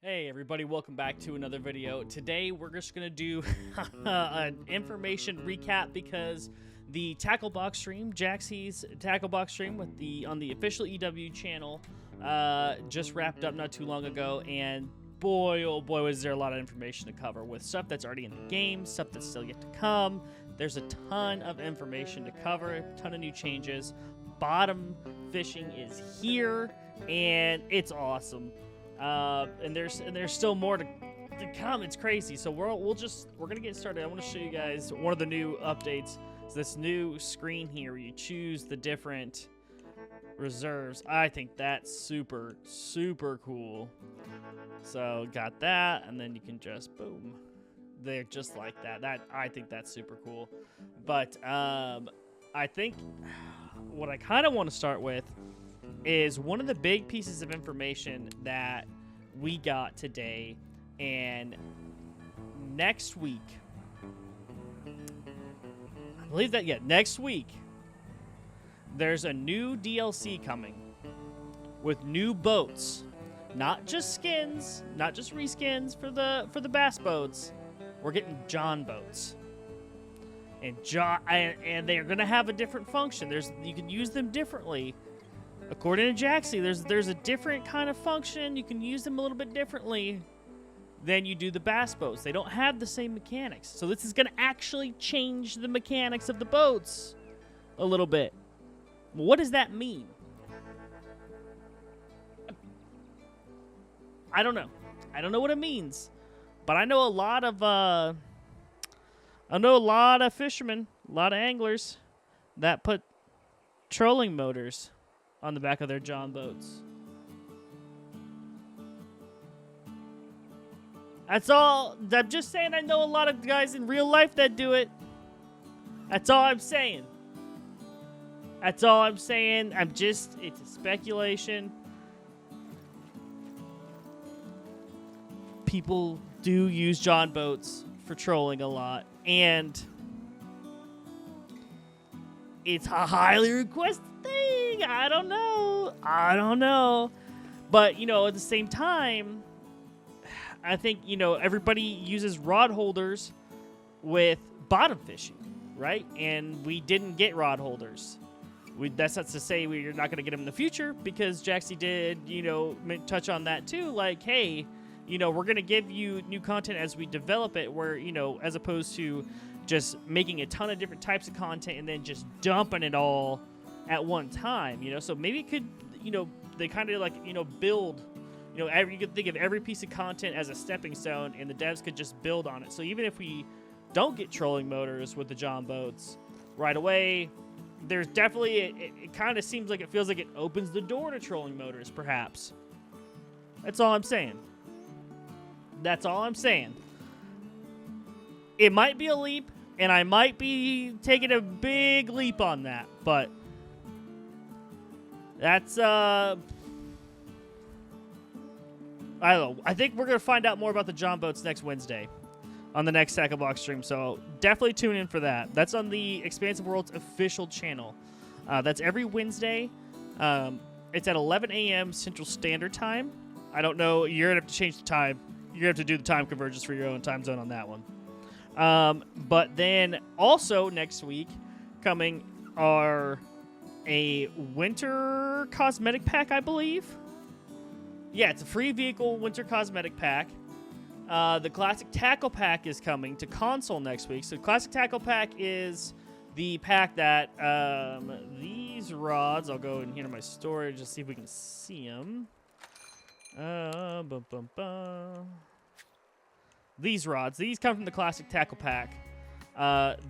Hey everybody, welcome back to another video. Today we're just gonna do an information recap because the tackle box stream, Jaxie's tackle box stream on the official EW channel, just wrapped up not too long ago, and boy oh boy was there a lot of information to cover with stuff that's already in the game, stuff that's still yet to come. There's a ton of information to cover, a ton of new changes. Bottom fishing is here and it's awesome. And there's still more to come. It's crazy. So we're gonna get started. I want to show you guys one of the new updates. It's this new screen here where you choose the different reserves. I think that's super cool. So got that, and then you can just boom. They're just like that. I think that's super cool. But I think what I kind of want to start with is one of the big pieces of information that we got today, and next week, I believe that, next week, there's a new DLC coming with new boats, not just skins, not just reskins for the bass boats. We're getting JON boats. And and they're gonna have a different function. You can use them differently. According to Jaxie, there's a different kind of function. You can use them a little bit differently than you do the bass boats. They don't have the same mechanics. So this is going to actually change the mechanics of the boats a little bit. What does that mean? I don't know. I don't know what it means. But I know a lot of fishermen, a lot of anglers that put trolling motors on the back of their JON boats. That's all. I'm just saying I know a lot of guys in real life that do it. That's all I'm saying. That's all I'm saying. It's a speculation. People do use JON boats for trolling a lot, and it's a highly requested thing. I don't know. But, at the same time, I think, everybody uses rod holders with bottom fishing, right? And we didn't get rod holders. That's not to say we're not going to get them in the future, because Jaxie did, touch on that too. Like, hey, we're going to give you new content as we develop it, where, as opposed to just making a ton of different types of content and then just dumping it all at one time, so maybe it could, they kind of like, build, you could think of every piece of content as a stepping stone, and the devs could just build on it. So even if we don't get trolling motors with the JON boats right away, there's definitely, it kind of seems like it feels like it opens the door to trolling motors, perhaps. That's all I'm saying. That's all I'm saying. It might be a leap, and I might be taking a big leap on that, but that's, I don't know. I think we're going to find out more about the JON boats next Wednesday on the next Tackle Box stream, so definitely tune in for that. That's on the Expansive Worlds official channel. That's every Wednesday. It's at 11 a.m. Central Standard Time. I don't know. You're going to have to change the time. You're going to have to do the time convergence for your own time zone on that one. But then also next week coming are a winter cosmetic pack, I believe. Yeah, it's a free vehicle winter cosmetic pack. The classic tackle pack is coming to console next week. So classic tackle pack is the pack that these rods, I'll go in here to my storage to see if we can see them. These rods, these come from the classic tackle pack.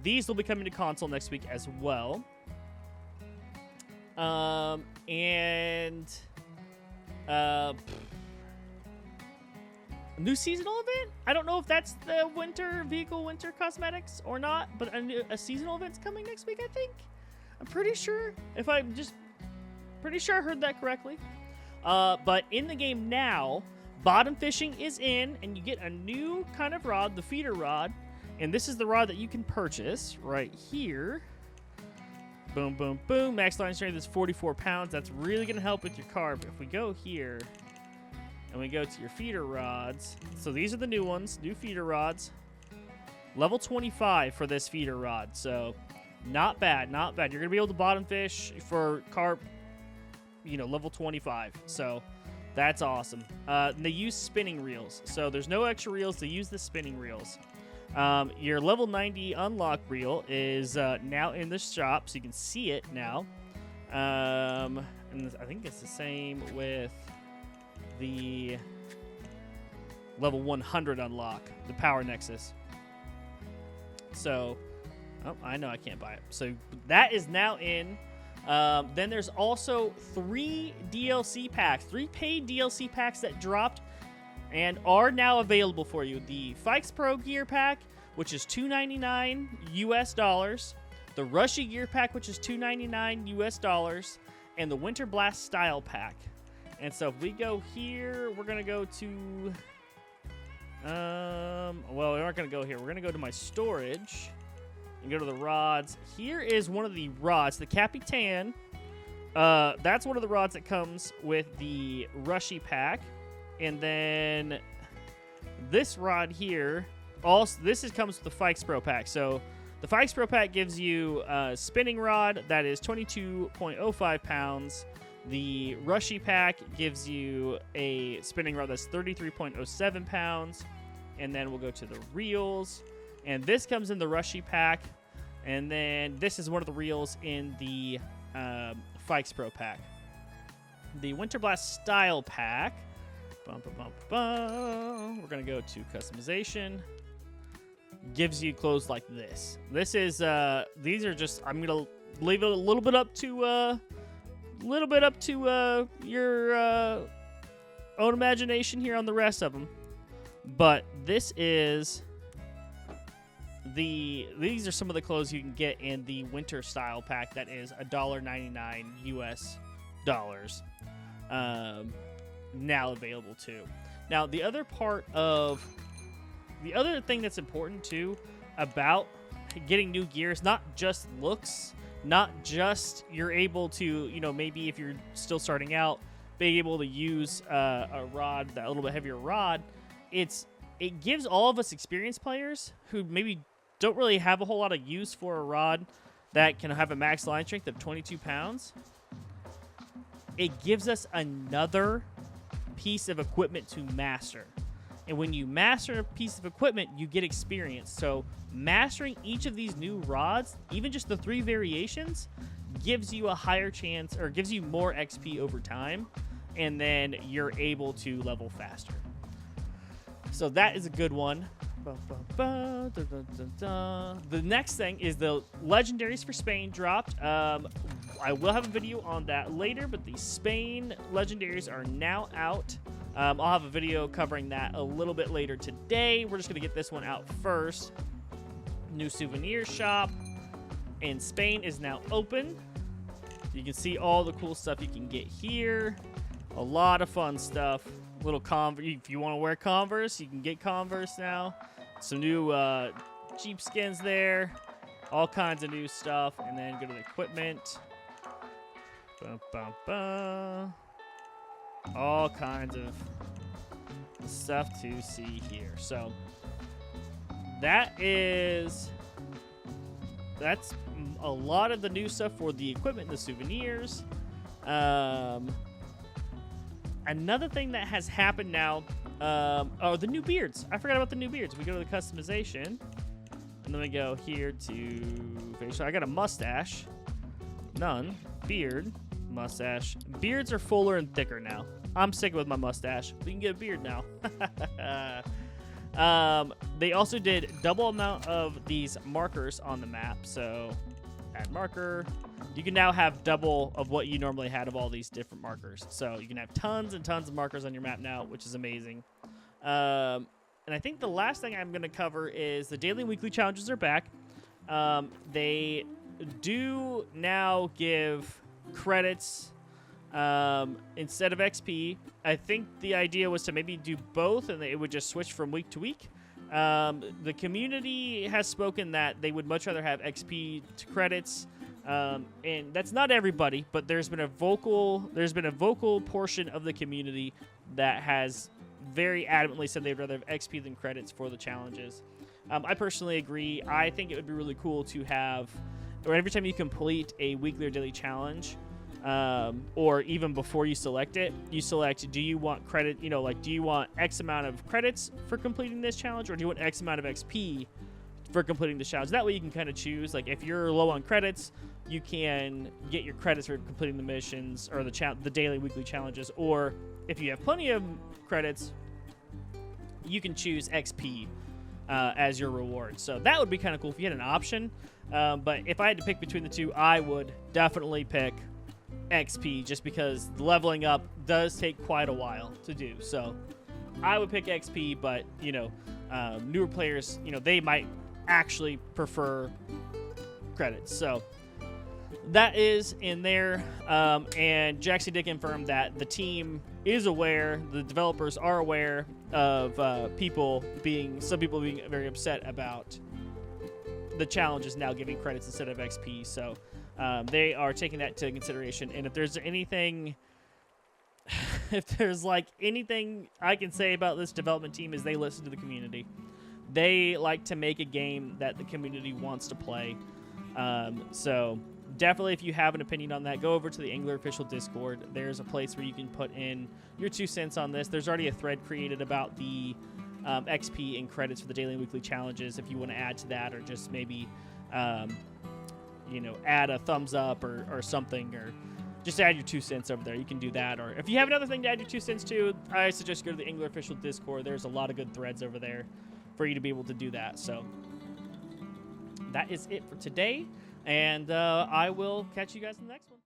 These will be coming to console next week as well. New seasonal event? I don't know if that's the winter cosmetics or not, but a seasonal event's coming next week, I think. I'm pretty sure. Pretty sure I heard that correctly. But in the game now, bottom fishing is in, and you get a new kind of rod, the feeder rod. And this is the rod that you can purchase right here. Boom, boom, boom. Max line strength is 44 pounds. That's really going to help with your carp. If we go here, and we go to your feeder rods. So these are the new ones, new feeder rods. Level 25 for this feeder rod. So not bad, not bad. You're going to be able to bottom fish for carp, you know, level 25. So that's awesome. They use spinning reels. So there's no extra reels. They use the spinning reels. Your level 90 unlock reel is now in the shop, so you can see it now. And I think it's the same with the level 100 unlock, the Power Nexus. So, oh, I know I can't buy it. So that is now in. Then there's also 3 DLC packs, 3 paid DLC packs that dropped and are now available for you. The Fikes Pro Gear Pack, which is $2.99 US, the Rushy Gear Pack, which is $2.99 US, and the Winter Blast Style Pack. And so if we go here, we're gonna go to, well, we aren't gonna go here. We're gonna go to my storage and go to the rods. Here is one of the rods, the Capitan. That's one of the rods that comes with the Rushy Pack. And then this rod here, also comes with the Fikes Pro Pack. So the Fikes Pro Pack gives you a spinning rod that is 22.05 pounds. The Rushy Pack gives you a spinning rod that's 33.07 pounds. And then we'll go to the reels. And this comes in the Rushy Pack. And then this is one of the reels in the Fikes Pro Pack. The Winter Blast Style Pack. We're going to go to customization. Gives you clothes like this. This is, these are just, I'm going to leave it a little bit up to, your own imagination here on the rest of them. But this is these are some of the clothes you can get in the winter style pack that is $1.99 US dollars. Now available too. Now the other thing that's important too about getting new gear is not just looks, not just you're able to, you know, maybe if you're still starting out, being able to use a rod, that little bit heavier rod. It gives all of us experienced players who maybe don't really have a whole lot of use for a rod that can have a max line strength of 22 pounds. It gives us another piece of equipment to master. And when you master a piece of equipment, you get experience. So mastering each of these new rods, even just the 3 variations, gives you a higher chance, or gives you more XP over time, and then you're able to level faster. So that is a good one. The next thing is the legendaries for Spain dropped. I will have a video on that later, but the Spain legendaries are now out. I'll have a video covering that a little bit later today. We're just going to get this one out first. New souvenir shop in Spain is now open. You can see all the cool stuff you can get here. A lot of fun stuff. Little Converse. If you want to wear Converse, you can get Converse now. Some new Jeep skins there. All kinds of new stuff. And then go to the equipment. All kinds of stuff to see here. So that's a lot of the new stuff for the equipment and the souvenirs. Another thing that has happened now, the new beards. I forgot about the new beards. We go to the customization, and then we go here to facial. I got a mustache. None. Beard. Mustache. Beards are fuller and thicker now. I'm sticking with my mustache. We can get a beard now. They also did double amount of these markers on the map. So add marker. You can now have double of what you normally had of all these different markers. So you can have tons and tons of markers on your map now, which is amazing. And I think the last thing I'm going to cover is the daily and weekly challenges are back. They do now give credits instead of XP. I think the idea was to maybe do both, and it would just switch from week to week. The community has spoken that they would much rather have XP to credits. And that's not everybody, but there's been a vocal portion of the community that has very adamantly said they'd rather have XP than credits for the challenges. I personally agree. I think it would be really cool to have, or every time you complete a weekly or daily challenge, or even before you select it, you select, do you want credit, like, do you want X amount of credits for completing this challenge, or do you want X amount of XP for completing the challenge? That way you can kind of choose, like, if you're low on credits, you can get your credits for completing the missions or the daily, weekly challenges, or if you have plenty of credits, you can choose XP as your reward. So that would be kind of cool if you had an option. But if I had to pick between the two, I would definitely pick XP, just because leveling up does take quite a while to do. So I would pick XP, but newer players, they might actually prefer credits. So that is in there. And Jackson did confirm that the team is aware, the developers are aware of some people being very upset about the challenges now giving credits instead of XP. So they are taking that into consideration. And if there's anything, anything I can say about this development team, is they listen to the community. They like to make a game that the community wants to play. So definitely, if you have an opinion on that, go over to the Angler official Discord. There's a place where you can put in your 2 cents on this. There's already a thread created about the XP and credits for the daily and weekly challenges. If you want to add to that, or just maybe, add a thumbs up or something, or just add your 2 cents over there, you can do that. Or if you have another thing to add your 2 cents to, I suggest go to the Angler official Discord. There's a lot of good threads over there for you to be able to do that. So that is it for today. And I will catch you guys in the next one.